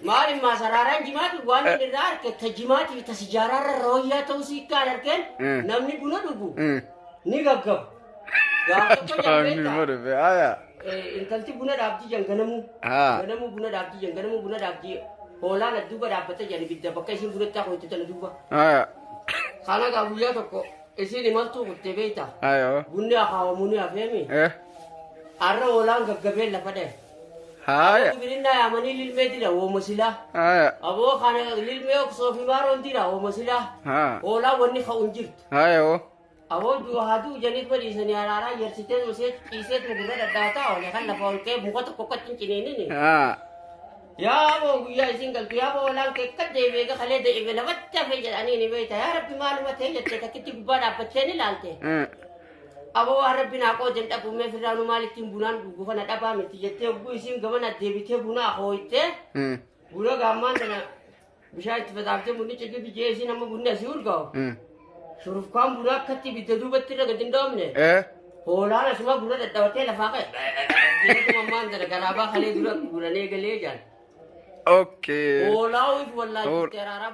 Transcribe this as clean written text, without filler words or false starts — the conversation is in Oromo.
Maali masaraaraan jimaati waan inni irraa argate jimaati tasjaararra rooyyaa ta'uu siiqqaa argeen namni buna dhugu ni gaggabu. Gaafa tokko jabbeeta. Intalti buna dhaabdii janganamu. Ganamu buna dhaabdii janganamu buna dhaabdii hoolaan adduuba dhaabbattee jedhani bidda bakka isiin bunatti akka hojjetan adduuba. Kana gaa guyyaa tokko isiin imaltuu kuttee beekta. Bunni akaawwamu ni hafeemi. Arra hoolaan gaggabeen lafa dhee. Birinna yamani lilmee dira wooma silaa. Aboo kana lilmee soofi maaroon dira wooma silaa. Hoolaa wanni ka'uun jirtu. Aboo haaduu janiit badhiisanii araaraa yersitee ciisee gurra dhadhaataa oole kan lafa ol ka'ee muka tokko akkatti hin ciniinini. Yaa aboo guyyaa isiin galtu yaa aboo hoolaan kee akka deebi'ee gahalee deebi'ee lafatti hafee jedhanii ni beekta yaa rabbi maaluma ta'e jettee takkitti gubbaa dhaabbattee ni ilaalte. Aboo Rabbi naa qooden dhabumee firraanu maalittiin bunaan dhugu kana dhabaa miti jettee ogguu isiin gamana deebitee bunaa hooytee buna gaammaan kana bishaan itti fataaftee bunni cigii bijee isiin amma bunni asii urgaa'u. Shurufkaan bunaa akkatti ibidda duubatti irra gadi hin dhoofne. Hoolaan asuma buna dhadhabatee lafaa ka'e. Jeetu mammaan sana garaabaa kalee dura guranii eegalee jaan. Hoolaa uif wallaachitti araaraa